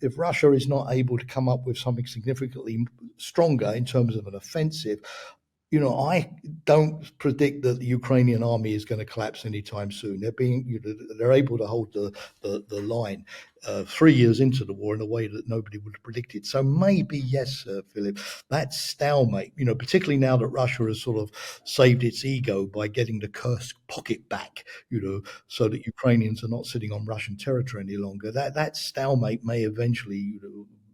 if Russia is not able to come up with something significantly stronger in terms of an offensive, I don't predict that the Ukrainian army is going to collapse anytime soon. They're able to hold the line 3 years into the war in a way that nobody would have predicted. So maybe, yes, Philip, that stalemate, particularly now that Russia has sort of saved its ego by getting the Kursk pocket back, so that Ukrainians are not sitting on Russian territory any longer. That stalemate may eventually,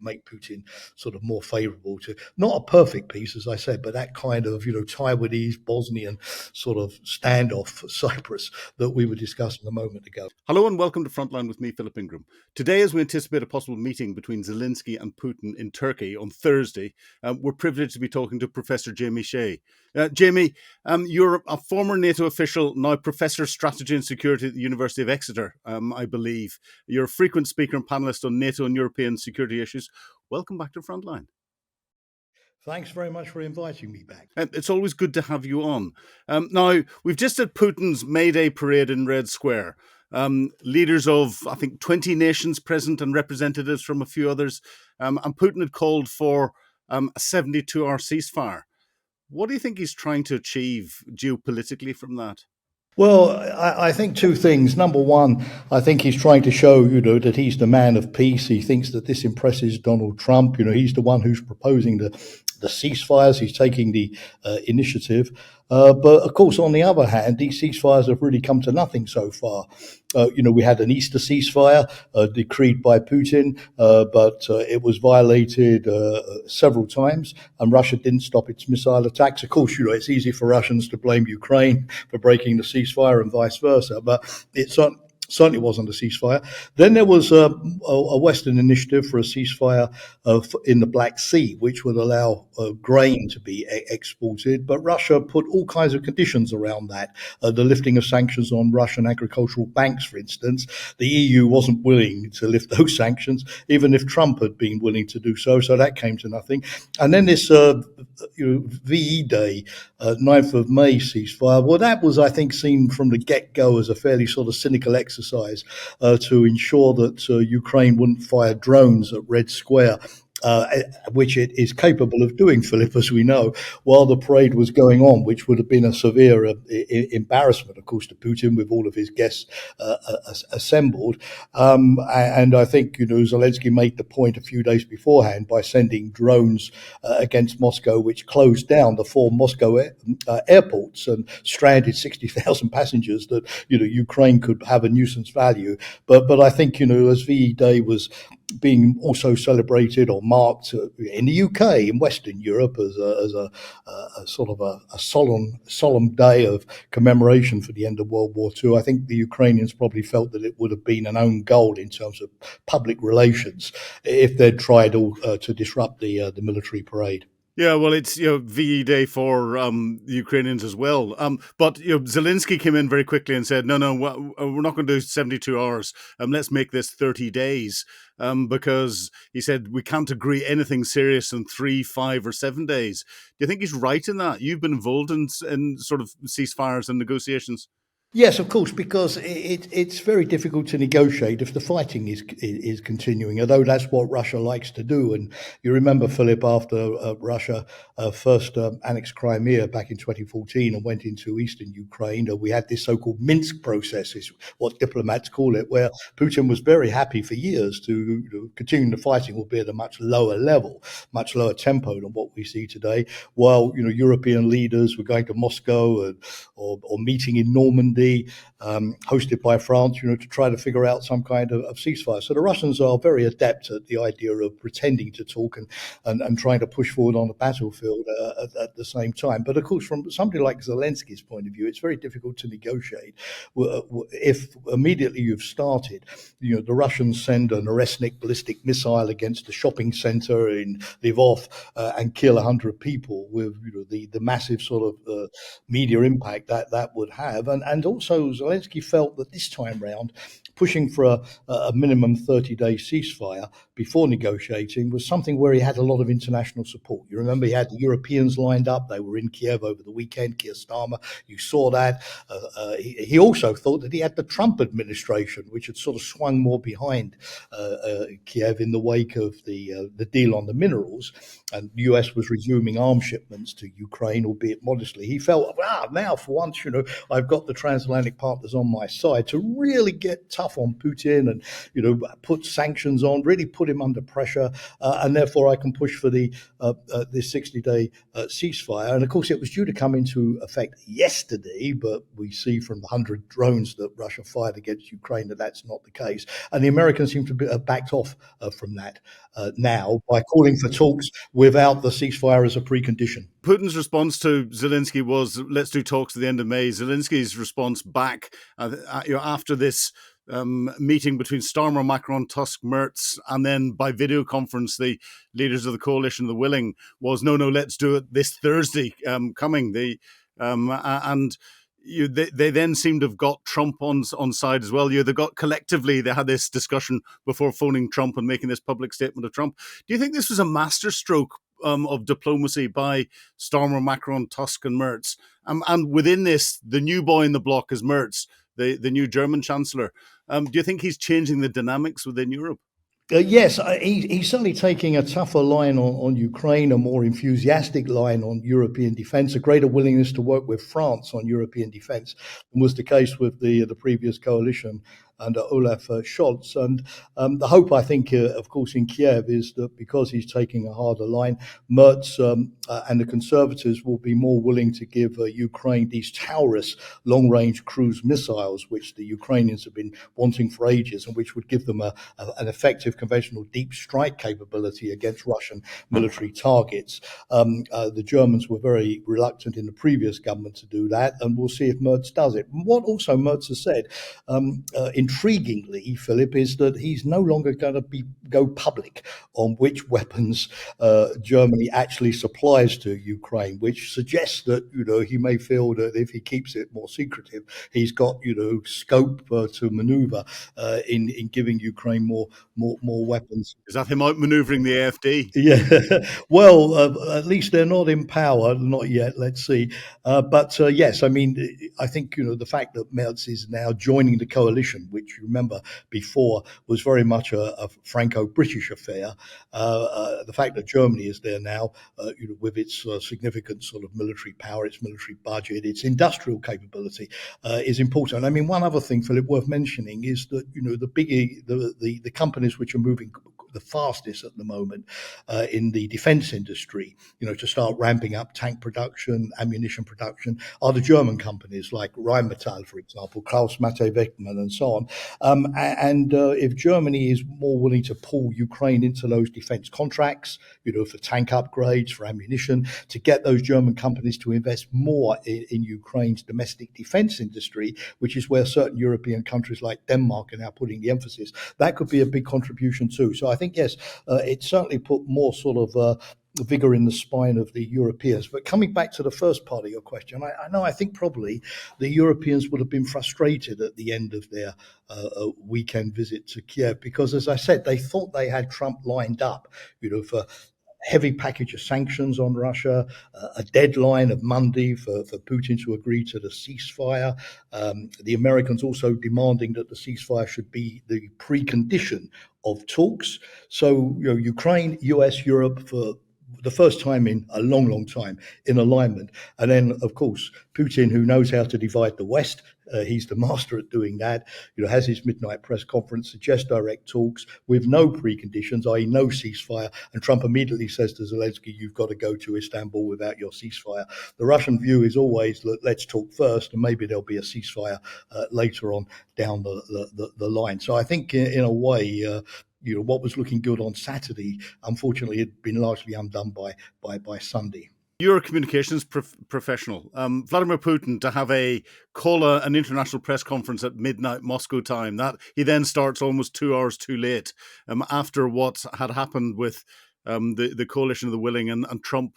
make Putin sort of more favourable to not a perfect peace, as I said, but that kind of Taiwanese, Bosnian sort of standoff for Cyprus that we were discussing a moment ago. Hello and welcome to Frontline with me, Philip Ingram. Today, as we anticipate a possible meeting between Zelensky and Putin in Turkey on Thursday, we're privileged to be talking to Professor Jamie Shea. Jamie, you're a former NATO official, now Professor of Strategy and Security at the University of Exeter, I believe. You're a frequent speaker and panellist on NATO and European security issues. Welcome back to Frontline. Thanks very much for inviting me back. It's always good to have you on. Now, we've just had Putin's May Day parade in Red Square. Leaders of, I think, 20 nations present and representatives from a few others. And Putin had called for a 72-hour ceasefire. What do you think he's trying to achieve geopolitically from that? Well, I think two things. Number one, I think he's trying to show, that he's the man of peace. He thinks that this impresses Donald Trump. He's the one who's proposing the ceasefires. He's taking the initiative. But of course, on the other hand, these ceasefires have really come to nothing so far. We had an Easter ceasefire decreed by Putin, but it was violated several times, and Russia didn't stop its missile attacks. Of course, it's easy for Russians to blame Ukraine for breaking the ceasefire and vice versa, but it's certainly wasn't a ceasefire. Then there was a Western initiative for a ceasefire in the Black Sea, which would allow grain to be exported. But Russia put all kinds of conditions around that. The lifting of sanctions on Russian agricultural banks, for instance. The EU wasn't willing to lift those sanctions, even if Trump had been willing to do so. So that came to nothing. And then this VE Day, 9th of May ceasefire. Well, that was, I think, seen from the get-go as a fairly sort of cynical exercise to ensure that Ukraine wouldn't fire drones at Red Square, which it is capable of doing, Philip, as we know, while the parade was going on, which would have been a severe embarrassment, of course, to Putin with all of his guests assembled. And I think, Zelensky made the point a few days beforehand by sending drones against Moscow, which closed down the 4 Moscow airports and stranded 60,000 passengers that, Ukraine could have a nuisance value. But I think, as VE Day was being also celebrated or marked in the UK, in Western Europe, as a sort of a solemn day of commemoration for the end of World War II. I think the Ukrainians probably felt that it would have been an own goal in terms of public relations if they'd tried to disrupt the military parade. Yeah, well, it's VE Day for the Ukrainians as well. But Zelensky came in very quickly and said, no, we're not going to do 72 hours. Let's make this 30 days. Because he said we can't agree anything serious in 3, 5, or 7 days. Do you think he's right in that? You've been involved in sort of ceasefires and negotiations. Yes, of course, because it's very difficult to negotiate if the fighting is continuing, although that's what Russia likes to do. And you remember, Philip, after Russia first annexed Crimea back in 2014 and went into eastern Ukraine, we had this so-called Minsk process, is what diplomats call it, where Putin was very happy for years to continue the fighting, albeit at a much lower level, much lower tempo than what we see today, while European leaders were going to Moscow or meeting in Normandy, hosted by France, to try to figure out some kind of ceasefire. So the Russians are very adept at the idea of pretending to talk and trying to push forward on the battlefield at the same time. But of course, from somebody like Zelensky's point of view, it's very difficult to negotiate. If immediately you've started, the Russians send an Oresnik ballistic missile against a shopping center in Lvov and kill 100 people with the massive sort of media impact that would have. And also Zelensky felt that this time round pushing for a minimum 30-day ceasefire before negotiating was something where he had a lot of international support. You remember he had the Europeans lined up. They were in Kiev over the weekend, Keir Starmer. You saw that. He also thought that he had the Trump administration, which had sort of swung more behind Kiev in the wake of the deal on the minerals, and the US was resuming arms shipments to Ukraine, albeit modestly. He felt, wow, now for once, I've got the transatlantic partners on my side to really get tough on Putin and, put sanctions on, really put him under pressure, and therefore I can push for this 60-day ceasefire. And of course, it was due to come into effect yesterday, but we see from the 100 drones that Russia fired against Ukraine that that's not the case. And the Americans seem to have backed off from that now by calling for talks without the ceasefire as a precondition. Putin's response to Zelensky was, let's do talks at the end of May. Zelensky's response back after this meeting between Starmer, Macron, Tusk, Mertz, and then by video conference, the leaders of the coalition, the willing, was no, let's do it this Thursday coming. They then seem to have got Trump on side as well. They got collectively, they had this discussion before phoning Trump and making this public statement of Trump. Do you think this was a masterstroke of diplomacy by Starmer, Macron, Tusk, and Mertz? And within this, the new boy in the block is Mertz, the new German chancellor. Do you think he's changing the dynamics within Europe? Yes, he's certainly taking a tougher line on Ukraine, a more enthusiastic line on European defence, a greater willingness to work with France on European defence than was the case with the previous coalition under Olaf Scholz. And the hope, I think, of course, in Kiev is that because he's taking a harder line, Mertz and the Conservatives will be more willing to give Ukraine these Taurus long-range cruise missiles, which the Ukrainians have been wanting for ages, and which would give them an effective conventional deep strike capability against Russian military targets. The Germans were very reluctant in the previous government to do that, and we'll see if Mertz does it. What also Mertz has said, intriguingly, Philip, is that he's no longer going to go public on which weapons Germany actually supplies to Ukraine, which suggests that he may feel that if he keeps it more secretive, he's got scope to manoeuvre in giving Ukraine more weapons. Is that him outmanoeuvring the AfD? Yeah, well, at least they're not in power, not yet. Let's see. But yes, I mean, I think the fact that Mertz is now joining the coalition, which you remember before was very much a Franco-British affair. The fact that Germany is there now, with its significant sort of military power, its military budget, its industrial capability, is important. I mean, one other thing, Philip, worth mentioning is that the companies which are moving the fastest at the moment in the defense industry, to start ramping up tank production, ammunition production, are the German companies like Rheinmetall, for example, Klaus Matte Wegmann, and so on. And if Germany is more willing to pull Ukraine into those defense contracts, for tank upgrades, for ammunition, to get those German companies to invest more in Ukraine's domestic defense industry, which is where certain European countries like Denmark are now putting the emphasis, that could be a big contribution too. So I think, yes, it certainly put more sort of vigor in the spine of the Europeans. But coming back to the first part of your question, I think probably the Europeans would have been frustrated at the end of their weekend visit to Kiev because, as I said, they thought they had Trump lined up, for heavy package of sanctions on Russia, a deadline of Monday for Putin to agree to the ceasefire. The Americans also demanding that the ceasefire should be the precondition of talks. So, Ukraine, US, Europe, for the first time in a long, long time, in alignment. And then, of course, Putin, who knows how to divide the West, he's the master at doing that, has his midnight press conference, suggests direct talks with no preconditions, i.e. no ceasefire. And Trump immediately says to Zelensky, you've got to go to Istanbul without your ceasefire. The Russian view is always, let's talk first, and maybe there'll be a ceasefire later on down the line. So I think in a way, what was looking good on Saturday, unfortunately, had been largely undone by Sunday. You're a communications professional. Vladimir Putin to have call an international press conference at midnight Moscow time, that he then starts almost 2 hours too late after what had happened with the coalition of the willing and Trump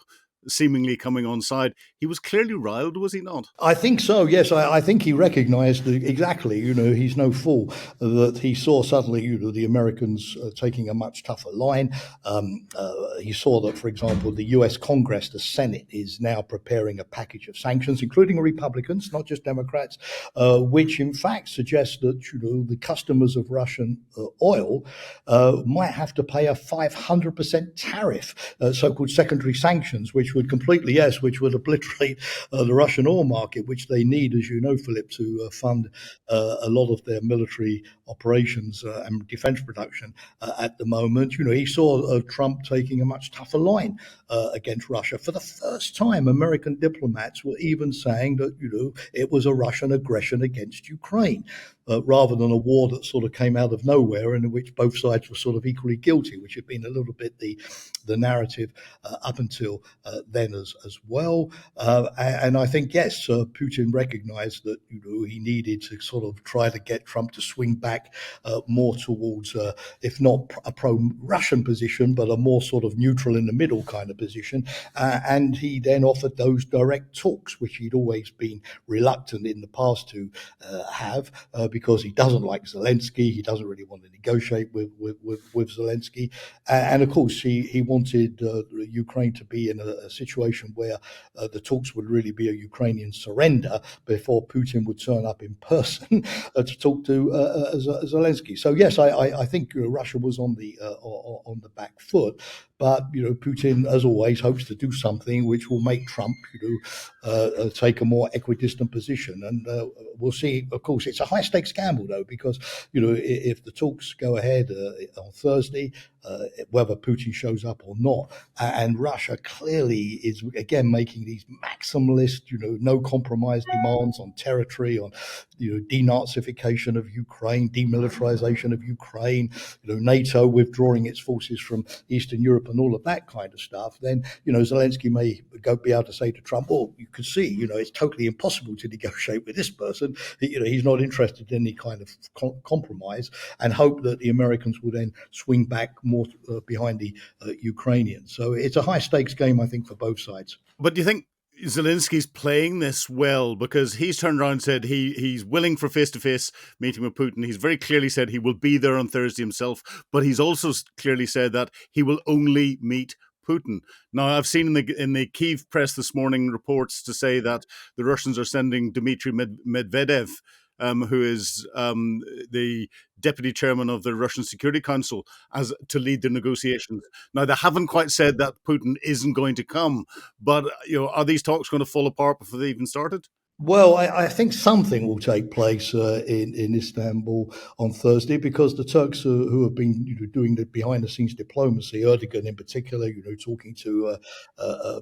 seemingly coming on side. He was clearly riled, was he not? I think so. Yes, I think he recognised exactly. He's no fool. That he saw suddenly, the Americans taking a much tougher line. He saw that, for example, the U.S. Congress, the Senate, is now preparing a package of sanctions, including Republicans, not just Democrats, which in fact suggests that the customers of Russian oil might have to pay a 500% tariff, so-called secondary sanctions, which would obliterate the Russian oil market, which they need, as you know, Philip, to fund a lot of their military operations and defense production at the moment. He saw Trump taking a much tougher line against Russia. For the first time, American diplomats were even saying that, it was a Russian aggression against Ukraine. Rather than a war that sort of came out of nowhere and in which both sides were sort of equally guilty, which had been a little bit the narrative up until then as well. And I think, yes, Putin recognized that he needed to sort of try to get Trump to swing back more towards, if not a pro-Russian position, but a more sort of neutral in the middle kind of position. And he then offered those direct talks, which he'd always been reluctant in the past to have, because he doesn't like Zelensky. He doesn't really want to negotiate with Zelensky. And of course, he wanted Ukraine to be in a situation where the talks would really be a Ukrainian surrender before Putin would turn up in person to talk to Zelensky. So yes, I think Russia was on the back foot. But Putin, as always, hopes to do something which will make Trump, take a more equidistant position, and we'll see. Of course, it's a high-stakes gamble, though, because if the talks go ahead on Thursday, whether Putin shows up or not, and Russia clearly is again making these maximalist, no compromise demands on territory, on denazification of Ukraine, demilitarization of Ukraine, NATO withdrawing its forces from Eastern Europe, and all of that kind of stuff, then Zelensky may be able to say to Trump, "Oh, you could see, it's totally impossible to negotiate with this person. He's not interested in any kind of compromise," and hope that the Americans will then swing back more behind the Ukrainians. So it's a high stakes game, I think, for both sides. But do you think Zelensky's playing this well? Because he's turned around and said he's willing for face-to-face meeting with Putin. He's very clearly said he will be there on Thursday himself, but he's also clearly said that he will only meet Putin. Now, I've seen in the Kyiv press this morning reports to say that the Russians are sending Dmitry Medvedev, who is the deputy chairman of the Russian Security Council, as to lead the negotiations. Now, they haven't quite said that Putin isn't going to come, but are these talks going to fall apart before they even started? Well, I think something will take place in Istanbul on Thursday, because the Turks who have been doing the behind-the-scenes diplomacy, Erdogan in particular, talking to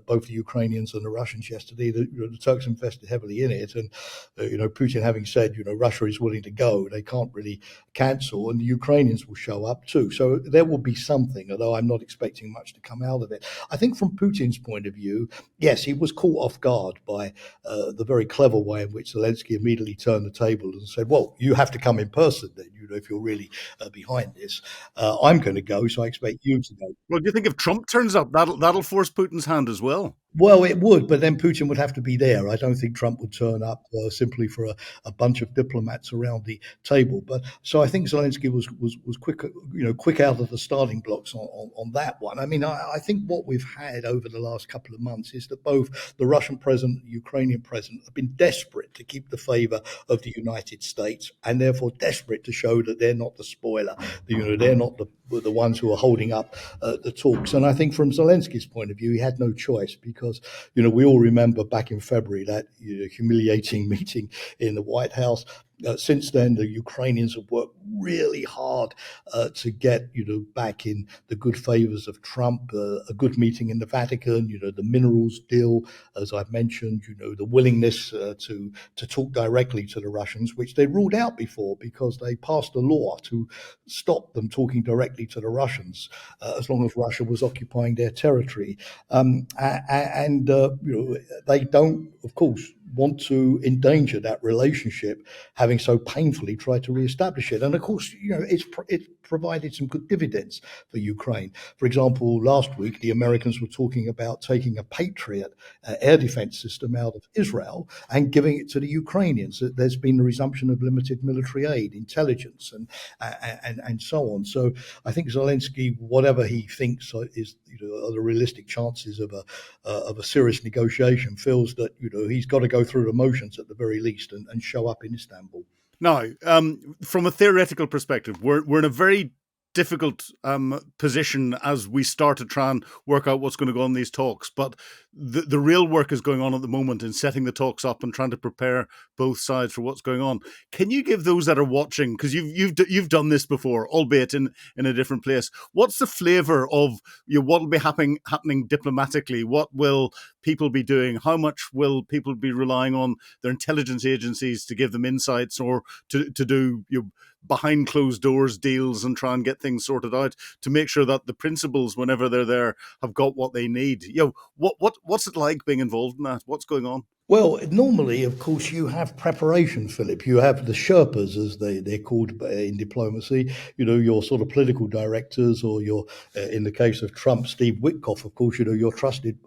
both the Ukrainians and the Russians yesterday, the Turks invested heavily in it, and Putin having said Russia is willing to go, they can't really cancel, and the Ukrainians will show up too. So there will be something, although I'm not expecting much to come out of it. I think from Putin's point of view, yes, he was caught off guard by the very clever way in which Zelensky immediately turned the table and said, "Well, you have to come in person then, if you're really behind this. I'm going to go, so I expect you to go." Well, do you think if Trump turns up, that'll force Putin's hand as well? Well, it would, but then Putin would have to be there. I don't think Trump would turn up simply for a bunch of diplomats around the table. But so I think Zelensky was quick out of the starting blocks on that one. I mean, I think what we've had over the last couple of months is that both the Russian president and the Ukrainian president have been desperate to keep the favor of the United States, and therefore desperate to show that they're not the spoiler. They're not the ones who are holding up the talks. And I think from Zelensky's point of view, he had no choice, because we all remember back in February that humiliating meeting in the White House. Since then, the Ukrainians have worked really hard to get back in the good favors of Trump. A good meeting in the Vatican, the minerals deal, as I've mentioned, the willingness to talk directly to the Russians, which they ruled out before because they passed a law to stop them talking directly to the Russians as long as Russia was occupying their territory. And they don't, of course, want to endanger that relationship, having so painfully tried to reestablish it. And of course, it's provided some good dividends for Ukraine. For example, last week, the Americans were talking about taking a Patriot air defense system out of Israel and giving it to the Ukrainians. There's been a resumption of limited military aid, intelligence, and so on. So I think Zelensky, whatever he thinks is are the realistic chances of a serious negotiation, feels that he's got to go through the motions at the very least and show up in Istanbul. Now, from a theoretical perspective, we're in a very difficult position as we start to try and work out what's going to go on in these talks. But the real work is going on at the moment in setting the talks up and trying to prepare both sides for what's going on. Can you give those that are watching, because you've done this before, albeit in a different place, what's the flavour of what will be happening diplomatically? What will people be doing? How much will people be relying on their intelligence agencies to give them insights, or to do behind closed doors deals and try and get things sorted out to make sure that the principals, whenever they're there, have got what they need? What's it like being involved in that? What's going on? Well, normally, of course, you have preparation, Philip. You have the Sherpas, as they're called in diplomacy, your sort of political directors, or your, in the case of Trump, Steve Witkoff, of course, your trusted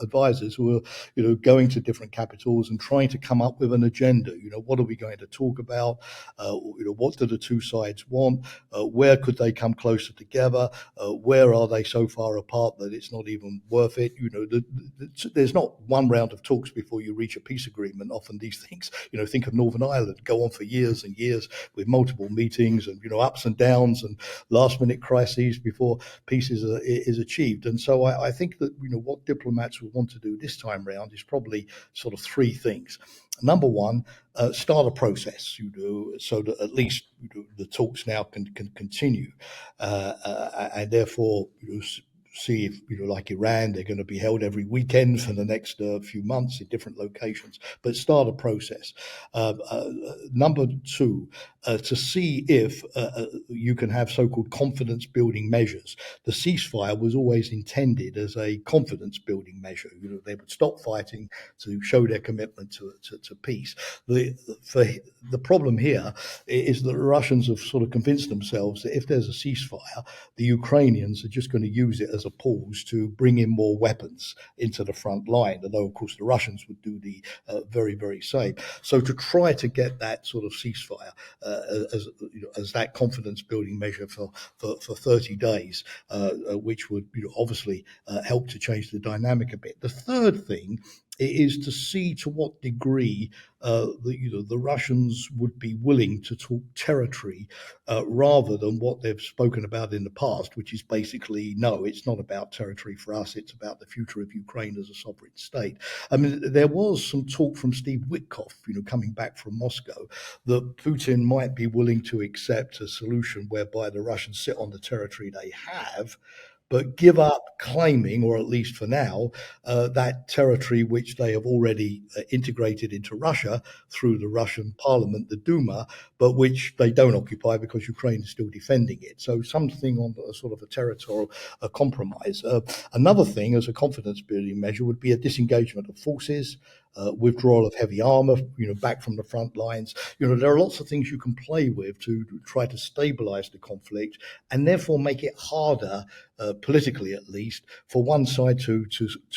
advisors who are, going to different capitals and trying to come up with an agenda. What are we going to talk about? What do the two sides want? Where could they come closer together? Where are they so far apart that it's not even worth it? There's not one round of talks before you reach a peace agreement. Often these things, think of Northern Ireland, go on for years and years with multiple meetings and, ups and downs and last minute crises before peace is achieved. And so I think that, what diplomats will want to do this time round is probably sort of three things. Number one, start a process, so that at least the talks now can continue, and therefore, see if, like Iran, they're going to be held every weekend for the next few months in different locations, but start a process. Number two, to see if you can have so-called confidence-building measures. The ceasefire was always intended as a confidence-building measure. They would stop fighting to show their commitment to peace. The problem here is that the Russians have sort of convinced themselves that if there's a ceasefire, the Ukrainians are just going to use it as a pause to bring in more weapons into the front line, although, of course, the Russians would do the very, very same. So to try to get that sort of ceasefire as that confidence-building measure for 30 days, which would obviously help to change the dynamic a bit. The third thing is to see to what degree the Russians would be willing to talk territory rather than what they've spoken about in the past, which is basically, no, it's not about territory for us, it's about the future of Ukraine as a sovereign state. I mean, there was some talk from Steve Witkoff, coming back from Moscow, that Putin might be willing to accept a solution whereby the Russians sit on the territory they have, but give up claiming, or at least for now, that territory which they have already integrated into Russia through the Russian parliament, the Duma, but which they don't occupy because Ukraine is still defending it. So something on a sort of a territorial compromise. Another thing, as a confidence-building measure, would be a disengagement of forces, withdrawal of heavy armor, back from the front lines. There are lots of things you can play with to try to stabilize the conflict and therefore make it harder, politically at least, for one side to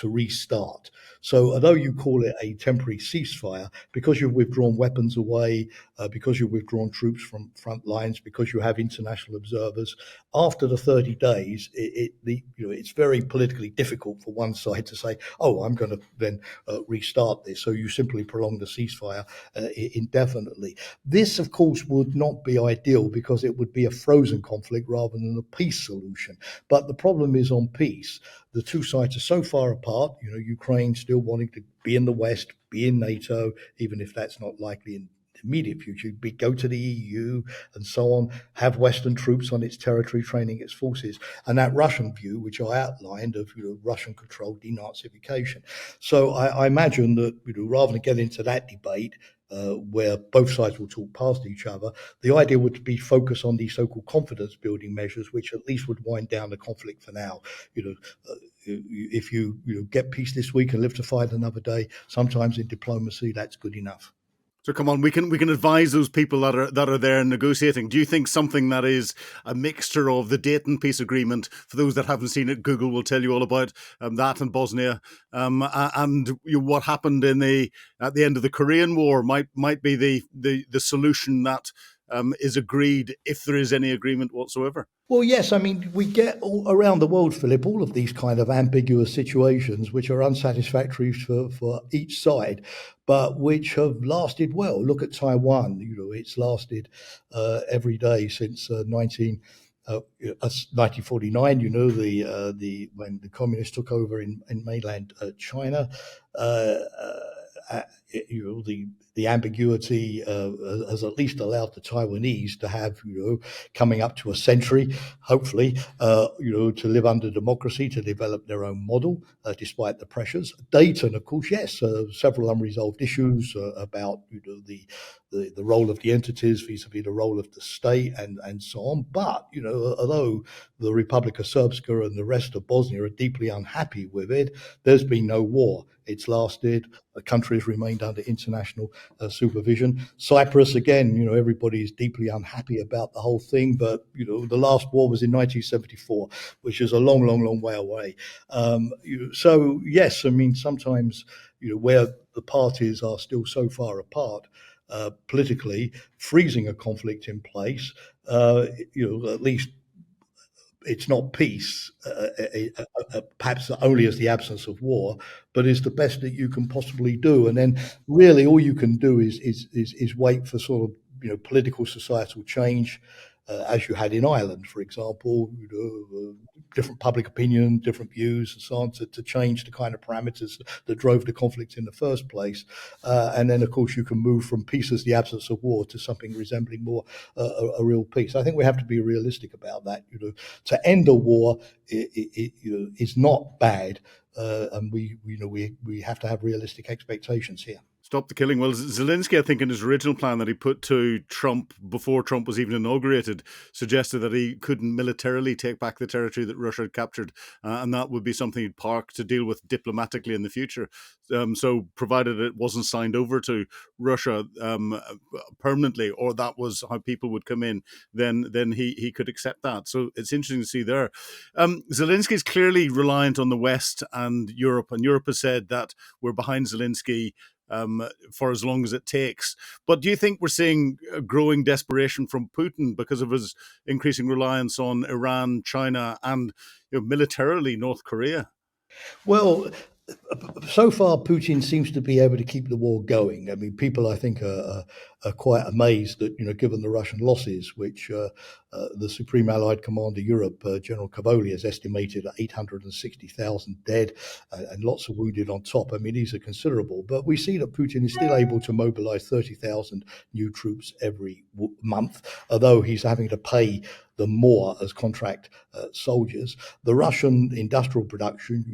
restart. So although you call it a temporary ceasefire, because you've withdrawn weapons away, because you've withdrawn troops from front lines, because you have international observers, after the 30 days, it's very politically difficult for one side to say, oh, I'm going to then restart this. So you simply prolong the ceasefire indefinitely. This, of course, would not be ideal because it would be a frozen conflict rather than a peace solution. But the problem is on peace, the two sides are so far apart, Ukraine still wanting to be in the West, be in NATO, even if that's not likely in the immediate future, go to the EU and so on, have Western troops on its territory training its forces, and that Russian view, which I outlined, of Russian-controlled denazification. So I imagine that rather than get into that debate, where both sides will talk past each other, the idea would be focus on these so-called confidence-building measures, which at least would wind down the conflict for now. If you get peace this week and live to fight another day, sometimes in diplomacy that's good enough. So come on, we can advise those people that are there negotiating. Do you think something that is a mixture of the Dayton peace agreement, for those that haven't seen it, Google will tell you all about that in Bosnia, and what happened at the end of the Korean War might be the solution that is agreed, if there is any agreement whatsoever? Well, yes, I mean, we get all around the world, Philip, all of these kind of ambiguous situations which are unsatisfactory for each side, but which have lasted well. Look at Taiwan, it's lasted every day since 1949, when the communists took over in mainland China. Uh, uh, the ambiguity has at least allowed the Taiwanese to have, coming up to a century, hopefully, to live under democracy, to develop their own model, despite the pressures. Dayton, of course, yes, several unresolved issues about, the role of the entities vis-a-vis the role of the state and so on. But, although the Republic of Srpska and the rest of Bosnia are deeply unhappy with it, there's been no war. It's lasted. The country has remained under international supervision. Cyprus, again, everybody is deeply unhappy about the whole thing, but, the last war was in 1974, which is a long, long, long way away. So, yes, I mean, sometimes, where the parties are still so far apart, politically, freezing a conflict in place, at least it's not peace, perhaps only as the absence of war, but is the best that you can possibly do. And then really all you can do is wait for sort of, political societal change, as you had in Ireland, for example, different public opinion, different views, and so on, to change the kind of parameters that drove the conflict in the first place. And then, of course, you can move from peace as the absence of war to something resembling more a real peace. I think we have to be realistic about that. To end a war is not bad, and we have to have realistic expectations here. Stop the killing. Well, Zelensky, I think, in his original plan that he put to Trump before Trump was even inaugurated, suggested that he couldn't militarily take back the territory that Russia had captured, and that would be something he'd park to deal with diplomatically in the future. So, provided it wasn't signed over to Russia permanently, or that was how people would come in, then he could accept that. So, it's interesting to see there. Zelensky is clearly reliant on the West and Europe has said that we're behind Zelensky for as long as it takes. But do you think we're seeing a growing desperation from Putin because of his increasing reliance on Iran, China, and militarily North Korea? Well, so far, Putin seems to be able to keep the war going. I mean, people, I think, are quite amazed that, given the Russian losses, which the Supreme Allied Commander Europe, General Cavoli, has estimated at 860,000 dead and lots of wounded on top. I mean, these are considerable. But we see that Putin is still able to mobilize 30,000 new troops every month, although he's having to pay them more as contract soldiers. The Russian industrial production,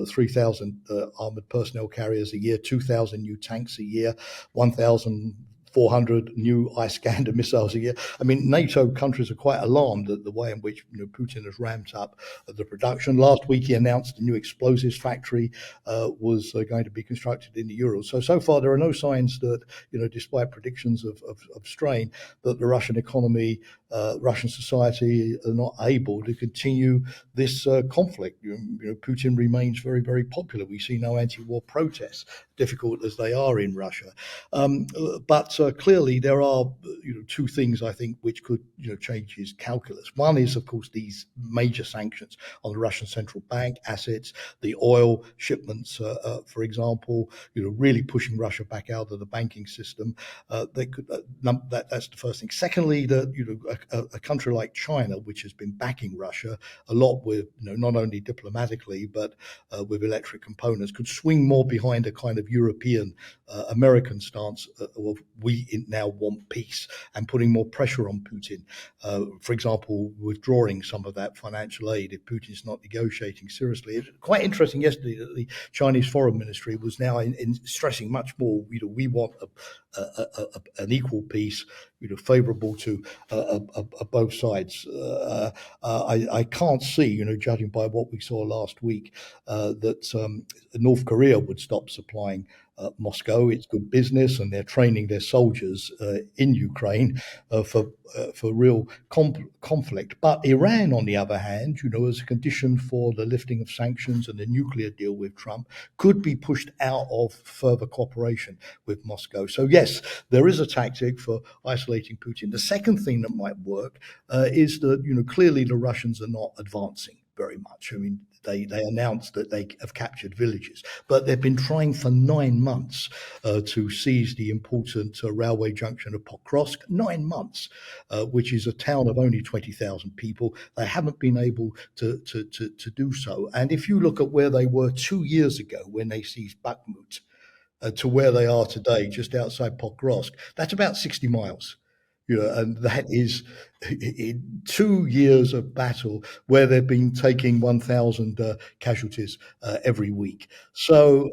3,000 armored personnel carriers a year, 2,000 new tanks a year, 1,400 new Iskander missiles a year. I mean, NATO countries are quite alarmed at the way in which Putin has ramped up the production. Last week, he announced a new explosives factory was going to be constructed in the Urals. So far, there are no signs that, despite predictions of strain, that the Russian economy, Russian society are not able to continue this conflict. Putin remains very, very popular. We see no anti-war protests, difficult as they are in Russia. But clearly, there are two things I think which could change his calculus. One is, of course, these major sanctions on the Russian central bank assets, the oil shipments, for example, really pushing Russia back out of the banking system. They could. That's the first thing. Secondly, that a country like China, which has been backing Russia a lot with not only diplomatically but with electric components, could swing more behind a kind of European American stance of we now want peace and putting more pressure on Putin. For example, withdrawing some of that financial aid if Putin's not negotiating seriously. It's quite interesting yesterday that the Chinese Foreign Ministry was now in stressing much more. We want an equal peace, favourable to both sides. I can't see, judging by what we saw last week, that North Korea would stop supplying Moscow. It's good business, and they're training their soldiers in Ukraine for real conflict. But Iran, on the other hand, as a condition for the lifting of sanctions and the nuclear deal with Trump, could be pushed out of further cooperation with Moscow. So yes, there is a tactic for isolating Putin. The second thing that might work is that clearly the Russians are not advancing very much. I mean, they announced that they have captured villages, but they've been trying for 9 months to seize the important railway junction of Pokrovsk. 9 months, which is a town of only 20,000 people. They haven't been able to do so. And if you look at where they were 2 years ago when they seized Bakhmut, to where they are today, just outside Pokrovsk, that's about 60 miles. And that is in 2 years of battle where they've been taking 1,000 casualties every week. So,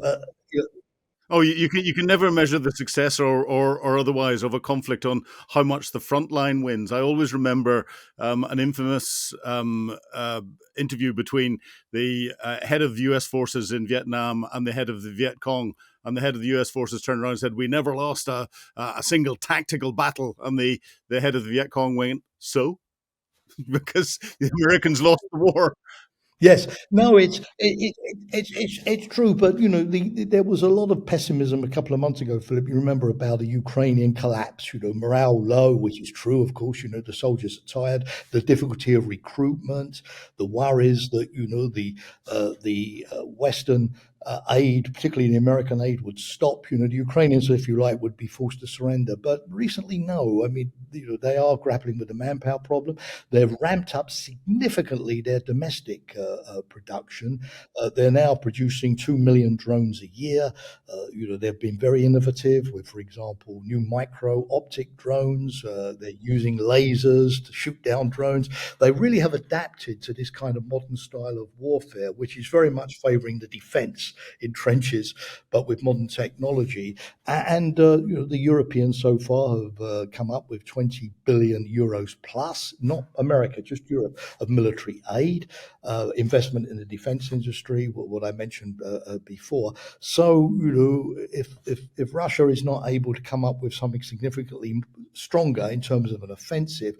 Oh, you can never measure the success or otherwise of a conflict on how much the front line wins. I always remember an infamous interview between the head of the U.S. forces in Vietnam and the head of the Viet Cong. And the head of the U.S. forces turned around and said, "We never lost a single tactical battle." And the head of the Viet Cong went, "So?" Because the Americans lost the war. yes, no, it's true, but there was a lot of pessimism a couple of months ago, Philip. You remember about the Ukrainian collapse, morale low, which is true, of course. The soldiers are tired, the difficulty of recruitment, the worries that the Western aid, particularly the American aid, would stop. The Ukrainians, if you like, would be forced to surrender. But recently, no. I mean, they are grappling with the manpower problem. They've ramped up significantly their domestic production. They're now producing 2 million drones a year. They've been very innovative with, for example, new micro-optic drones. They're using lasers to shoot down drones. They really have adapted to this kind of modern style of warfare, which is very much favoring the defense in trenches, but with modern technology. And the Europeans so far have come up with 20 billion euros plus, not America, just Europe, of military aid, investment in the defense industry, what I mentioned before. So, if Russia is not able to come up with something significantly stronger in terms of an offensive,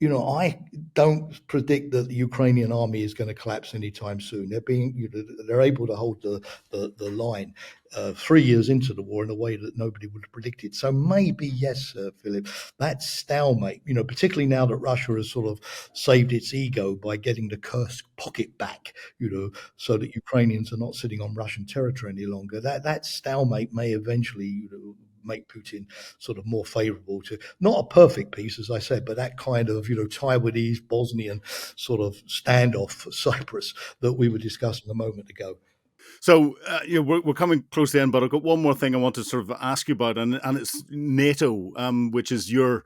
I don't predict that the Ukrainian army is going to collapse anytime soon. They're able to hold the line 3 years into the war in a way that nobody would have predicted. So maybe, yes, Philip, that stalemate, particularly now that Russia has sort of saved its ego by getting the Kursk pocket back, so that Ukrainians are not sitting on Russian territory any longer. That stalemate may eventually, make Putin sort of more favourable to not a perfect peace, as I said, but that kind of Taiwanese, Bosnian sort of standoff for Cyprus that we were discussing a moment ago. So we're coming close to the end, but I've got one more thing I want to sort of ask you about, and it's NATO, which is your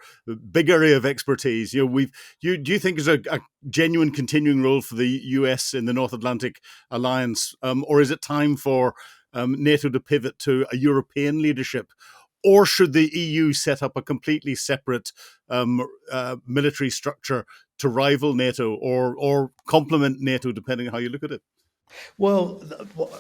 big area of expertise. Do you think there's a genuine continuing role for the US in the North Atlantic Alliance, or is it time for NATO to pivot to a European leadership? Or should the EU set up a completely separate military structure to rival NATO or complement NATO, depending on how you look at it? Well,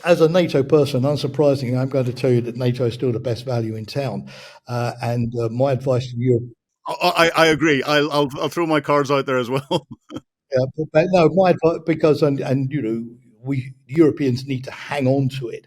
as a NATO person, unsurprisingly, I'm going to tell you that NATO is still the best value in town. And my advice to you, I agree. I'll throw my cards out there as well. yeah, but no, my advice, because we Europeans need to hang on to it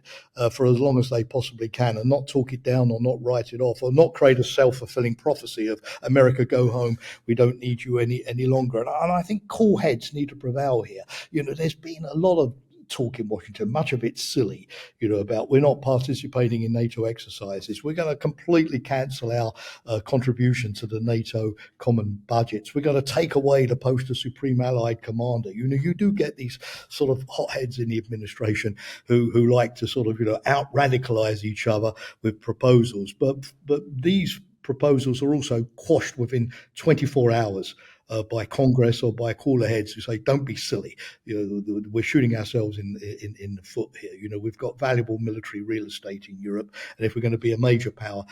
for as long as they possibly can, and not talk it down or not write it off or not create a self-fulfilling prophecy of America, go home, we don't need you any longer. And I think cool heads need to prevail here. There's been a lot of talk in Washington, much of it silly, about we're not participating in NATO exercises. We're going to completely cancel our contribution to the NATO common budgets. We're going to take away the post of Supreme Allied Commander. You do get these sort of hotheads in the administration who like to sort of, out radicalize each other with proposals. But these proposals are also quashed within 24 hours by Congress or by cooler heads who say, "Don't be silly. We're shooting ourselves in the foot here. We've got valuable military real estate in Europe, and if we're going to be a major power,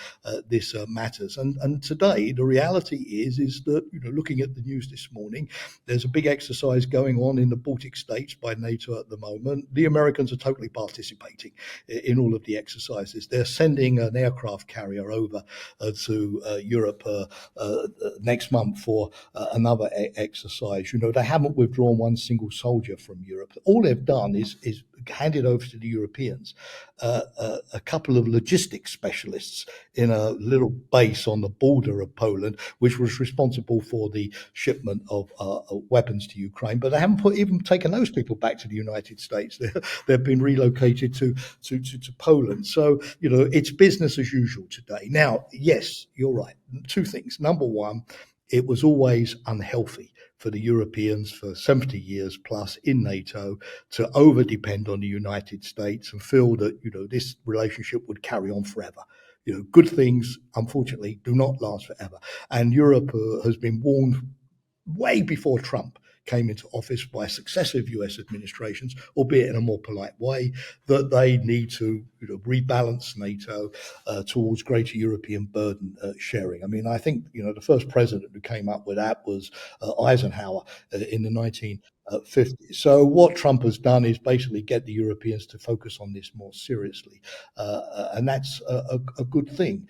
this matters." And today, the reality is that looking at the news this morning, there's a big exercise going on in the Baltic states by NATO at the moment. The Americans are totally participating in all of the exercises. They're sending an aircraft carrier over to Europe next month for another exercise. They haven't withdrawn one single soldier from Europe. All they've done is handed over to the Europeans a couple of logistics specialists in a little base on the border of Poland, which was responsible for the shipment of weapons to Ukraine. But they haven't even taken those people back to the United States. They've been relocated to Poland. So, it's business as usual today. Now, yes, you're right. Two things. Number one, it was always unhealthy for the Europeans for 70 years plus in NATO to over-depend on the United States and feel that, this relationship would carry on forever. Good things, unfortunately, do not last forever. And Europe has been warned way before Trump came into office by successive US administrations, albeit in a more polite way, that they need to rebalance NATO towards greater European burden sharing. I mean, I think the first president who came up with that was Eisenhower in the 1950s. So what Trump has done is basically get the Europeans to focus on this more seriously, and that's a good thing.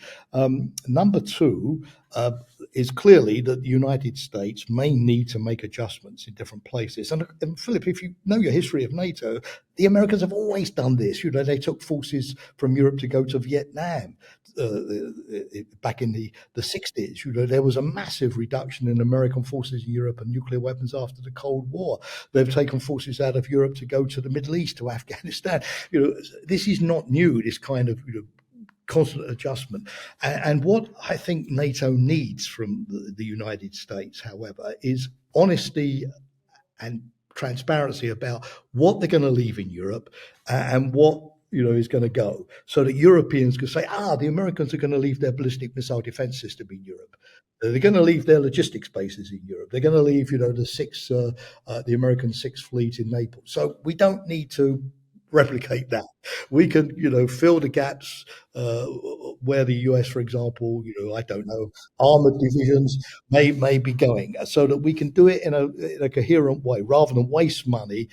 Number two is clearly that the United States may need to make adjustments in different places. And Philip, if you know your history of NATO, the Americans have always done this. They took forces from Europe to go to Vietnam back in the 60s. There was a massive reduction in American forces in Europe and nuclear weapons after the Cold War. They've taken forces out of Europe to go to the Middle East, to Afghanistan. This is not new, this kind of constant adjustment. And what I think NATO needs from the United States, however, is honesty and transparency about what they're going to leave in Europe and what is going to go, so that Europeans can say, the Americans are going to leave their ballistic missile defense system in Europe. They're going to leave their logistics bases in Europe. They're going to leave, the American Sixth Fleet in Naples. So we don't need to replicate that. We can, fill the gaps where the US, for example, I don't know, armored divisions may be going, so that we can do it in a coherent way rather than waste money,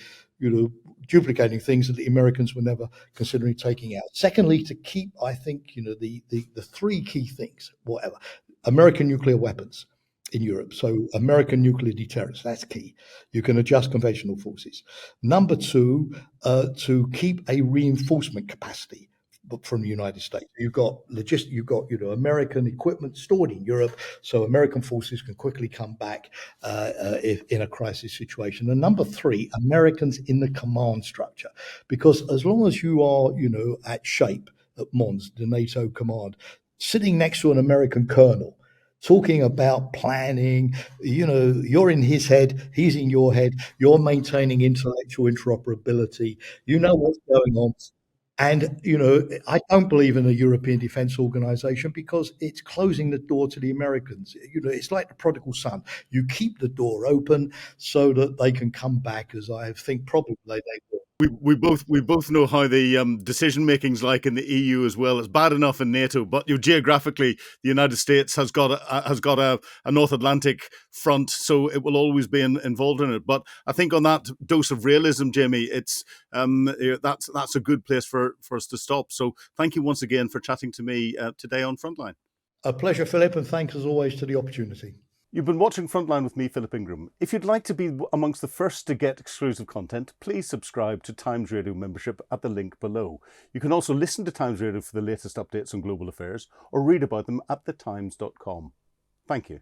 duplicating things that the Americans were never considering taking out. Secondly, to keep, I think, the three key things, whatever, American nuclear weapons in Europe. So American nuclear deterrence, that's key. You can adjust conventional forces. Number two, to keep a reinforcement capacity from the United States. You've got American equipment stored in Europe, so American forces can quickly come back if in a crisis situation. And number three, Americans in the command structure, because as long as you are, at SHAPE, at Mons, the NATO command, sitting next to an American colonel, talking about planning, you're in his head, he's in your head, you're maintaining intellectual interoperability, what's going on. And, I don't believe in a European defense organization because it's closing the door to the Americans. It's like the prodigal son. You keep the door open so that they can come back, as I think probably they will. We both know how the decision making's like in the EU as well. It's bad enough in NATO, but geographically, the United States has got a North Atlantic front, so it will always be involved in it. But I think on that dose of realism, Jamie, it's that's a good place for us to stop. So thank you once again for chatting to me today on Frontline. A pleasure, Philip, and thanks as always to the opportunity. You've been watching Frontline with me, Philip Ingram. If you'd like to be amongst the first to get exclusive content, please subscribe to Times Radio membership at the link below. You can also listen to Times Radio for the latest updates on global affairs or read about them at thetimes.com. Thank you.